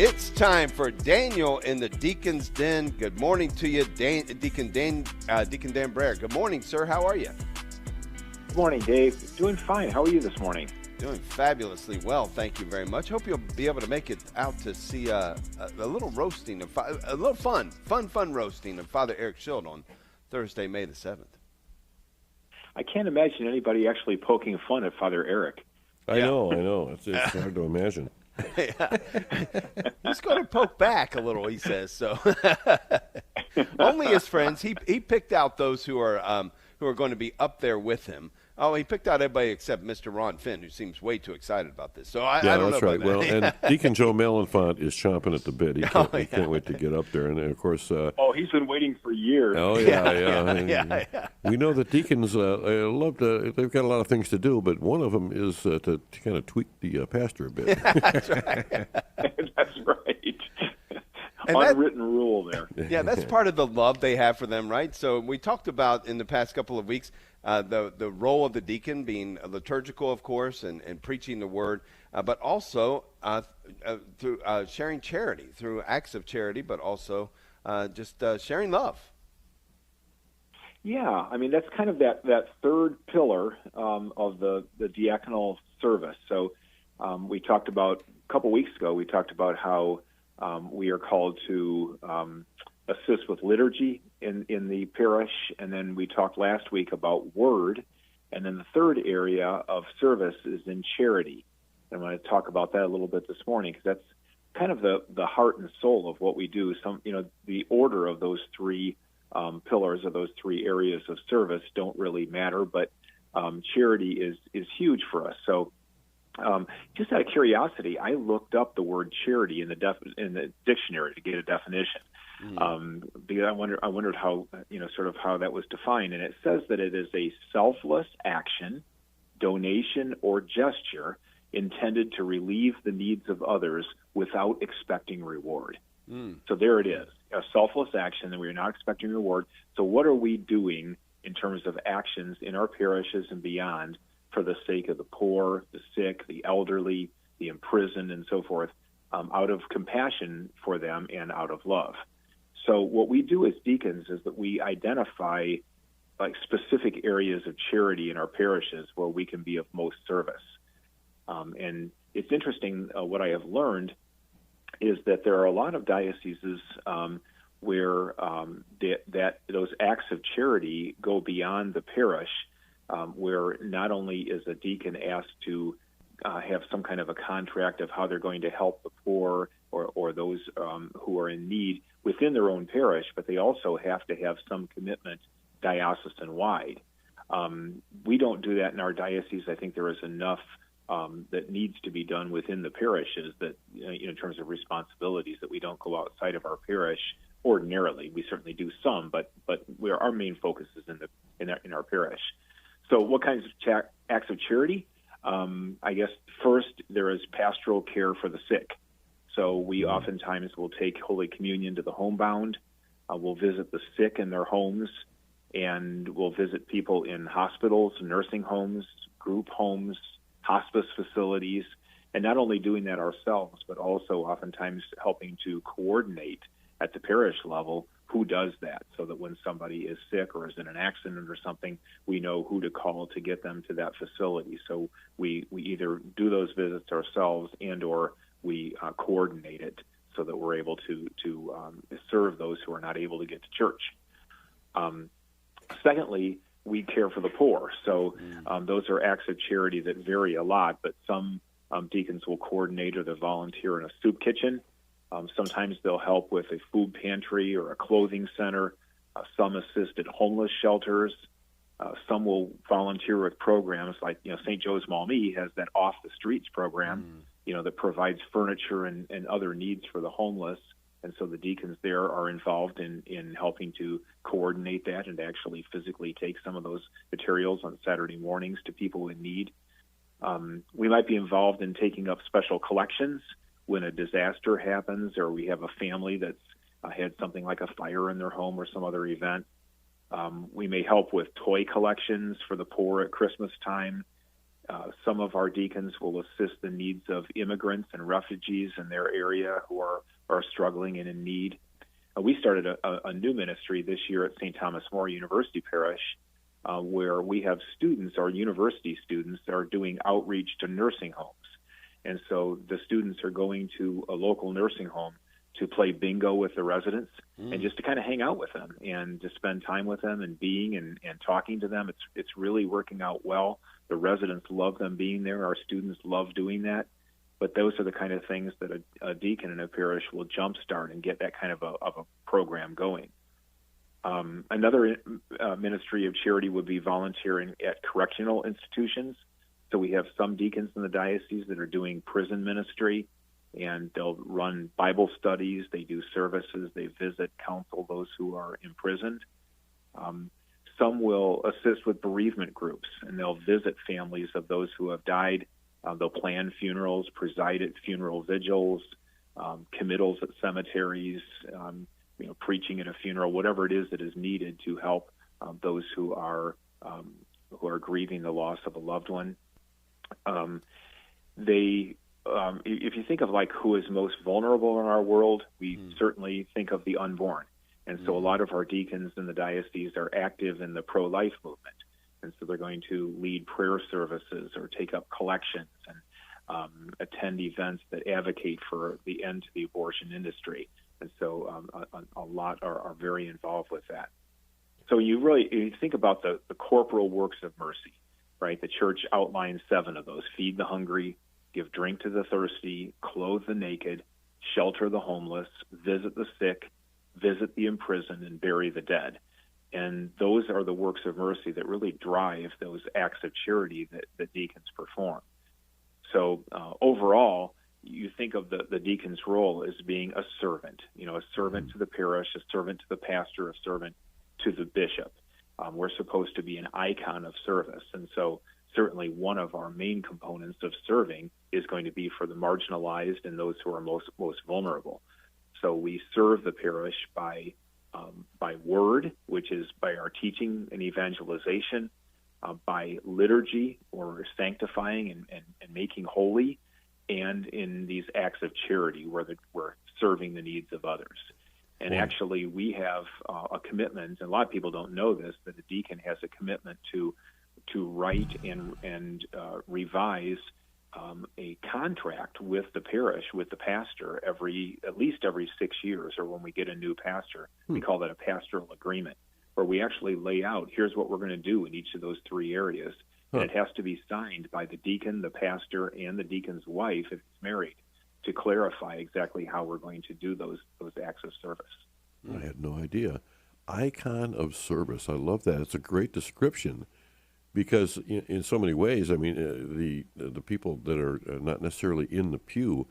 It's time for Daniel in the Deacon's Den. Good morning to you, Deacon Dan Brahier. Good morning, sir. How are you? Good morning, Dave. Doing fine. How are you this morning? Doing fabulously well. Thank you very much. Hope you'll be able to make it out to see a little roasting, a little fun roasting of Father Eric Schild on Thursday, May the 7th. I can't imagine anybody actually poking fun at Father Eric. I know. It's hard to imagine. He's going to poke back a little, he says. So only his friends. He picked out those who are going to be up there with him. Oh, he picked out everybody except Mr. Ron Finn, who seems way too excited about this. So I don't know that's right. about that. Well, and Deacon Joe Malenfant is chomping at the bit. He can't wait to get up there. And of course, he's been waiting for years. Oh yeah. We know that deacons love to. They've got a lot of things to do, but one of them is to kind of tweak the pastor a bit. That's right. That's right. And unwritten rule there. Yeah, that's part of the love they have for them, right? So we talked about in the past couple of weeks the role of the deacon being liturgical, of course, and preaching the word, but also through sharing charity, through acts of charity, but also just sharing love. Yeah, I mean, that's kind of that third pillar of the diaconal service. So we talked about, a couple weeks ago, we talked about how we are called to assist with liturgy in the parish, and then we talked last week about word, and then the third area of service is in charity. And I want to talk about that a little bit this morning, because that's kind of the heart and soul of what we do. The order of those three pillars of those three areas of service don't really matter, but charity is huge for us. So just out of curiosity, I looked up the word charity in the dictionary to get a definition, because I wondered how how that was defined, and it says that it is a selfless action, donation, or gesture intended to relieve the needs of others without expecting reward. So there it is, a selfless action that we are not expecting reward. So what are we doing in terms of actions in our parishes and beyond for the sake of the poor, the sick, the elderly, the imprisoned, and so forth, out of compassion for them and out of love? So what we do as deacons is that we identify specific areas of charity in our parishes where we can be of most service. And it's interesting, what I have learned is that there are a lot of dioceses where that those acts of charity go beyond the parish, where not only is a deacon asked to have some kind of a contract of how they're going to help the poor or those who are in need within their own parish, but they also have to have some commitment diocesan-wide. We don't do that in our diocese. I think there is enough that needs to be done within the parishes that, in terms of responsibilities, that we don't go outside of our parish ordinarily. We certainly do some, but our main focus is in our parish. So what kinds of acts of charity? I guess first there is pastoral care for the sick. So we oftentimes will take Holy Communion to the homebound. We'll visit the sick in their homes, and we'll visit people in hospitals, nursing homes, group homes, hospice facilities, and not only doing that ourselves, but also oftentimes helping to coordinate at the parish level who does that, so that when somebody is sick or is in an accident or something, we know who to call to get them to that facility. So we either do those visits ourselves and or we coordinate it so that we're able to serve those who are not able to get to church. Secondly, we care for the poor. So those are acts of charity that vary a lot, but some deacons will coordinate or they'll volunteer in a soup kitchen. Sometimes they'll help with a food pantry or a clothing center. Some assist at homeless shelters. Some will volunteer with programs like, St. Joe's Maumee has that Off the Streets program, that provides furniture and other needs for the homeless. And so the deacons there are involved in helping to coordinate that and actually physically take some of those materials on Saturday mornings to people in need. We might be involved in taking up special collections when a disaster happens, or we have a family that's had something like a fire in their home or some other event. We may help with toy collections for the poor at Christmas time. Some of our deacons will assist the needs of immigrants and refugees in their area who are struggling and in need. We started a new ministry this year at St. Thomas More University Parish, where we have students, our university students, that are doing outreach to nursing homes. And so the students are going to a local nursing home to play bingo with the residents and just to kind of hang out with them and to spend time with them and being and talking to them. It's really working out well. The residents love them being there. Our students love doing that. But those are the kind of things that a deacon in a parish will jumpstart and get that kind of a program going. Another ministry of charity would be volunteering at correctional institutions. So we have some deacons in the diocese that are doing prison ministry, and they'll run Bible studies, they do services, they visit, counsel those who are imprisoned. Some will assist with bereavement groups, and they'll visit families of those who have died. They'll plan funerals, preside at funeral vigils, committals at cemeteries, preaching at a funeral, whatever it is that is needed to help those who are grieving the loss of a loved one. If you think of like who is most vulnerable in our world, we certainly think of the unborn. And so a lot of our deacons in the diocese are active in the pro-life movement. And so they're going to lead prayer services or take up collections and attend events that advocate for the end to the abortion industry. And so a lot are very involved with that. So you think about the corporal works of mercy, right? The church outlines 7 of those: feed the hungry, give drink to the thirsty, clothe the naked, shelter the homeless, visit the sick, visit the imprisoned, and bury the dead. And those are the works of mercy that really drive those acts of charity that deacons perform. So overall, you think of the deacon's role as being a servant, a servant to the parish, a servant to the pastor, a servant to the bishop. We're supposed to be an icon of service. And so certainly one of our main components of serving is going to be for the marginalized and those who are most vulnerable. So we serve the parish by word, which is by our teaching and evangelization, by liturgy or sanctifying and making holy, and in these acts of charity where we're serving the needs of others. And actually we have a commitment, and a lot of people don't know this, that a deacon has a commitment to write and revise a contract with the parish, with the pastor, at least every 6 years, or when we get a new pastor. We call that a pastoral agreement, where we actually lay out, here's what we're going to do in each of those 3 areas. And it has to be signed by the deacon, the pastor, and the deacon's wife, if it's married, to clarify exactly how we're going to do those acts of service. I had no idea. Icon of service. I love that. It's a great description. Because in so many ways, I mean, the people that are not necessarily in the pew,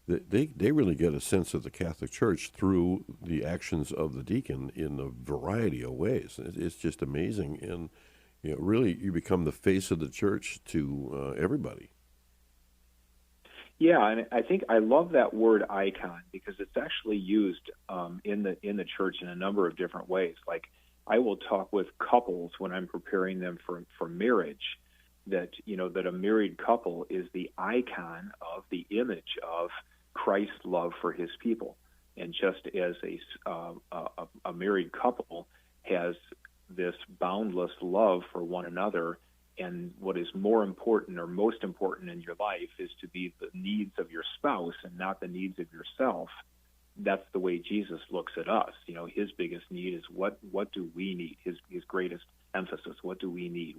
they really get a sense of the Catholic Church through the actions of the deacon in a variety of ways. It's just amazing, and really, you become the face of the church to everybody. Yeah, and I think I love that word icon because it's actually used in the church in a number of different ways. Like, I will talk with couples when I'm preparing them for marriage that a married couple is the icon of the image of Christ's love for his people. And just as a married couple has this boundless love for one another, and what is more important or most important in your life is to be the needs of your spouse and not the needs of yourself. That's the way Jesus looks at us. His biggest need is what do we need? His greatest emphasis, what do we need?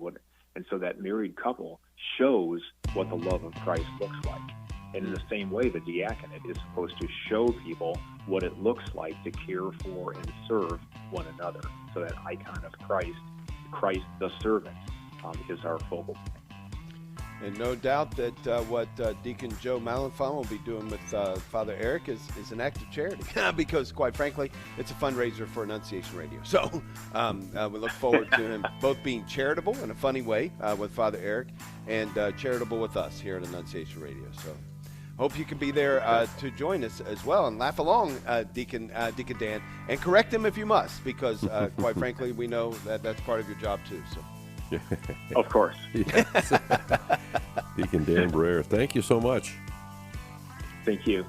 And so that married couple shows what the love of Christ looks like. And in the same way, the diaconate is supposed to show people what it looks like to care for and serve one another. So that icon of Christ the servant, is our focal point. And no doubt that what Deacon Joe Malenfant will be doing with Father Eric is an act of charity because, quite frankly, it's a fundraiser for Annunciation Radio. So we look forward to him both being charitable in a funny way with Father Eric and charitable with us here at Annunciation Radio. So hope you can be there to join us as well and laugh along, Deacon Dan, and correct him if you must because, quite frankly, we know that that's part of your job too. So. Of course. Yes. Deacon Dan Brahier, thank you so much. Thank you.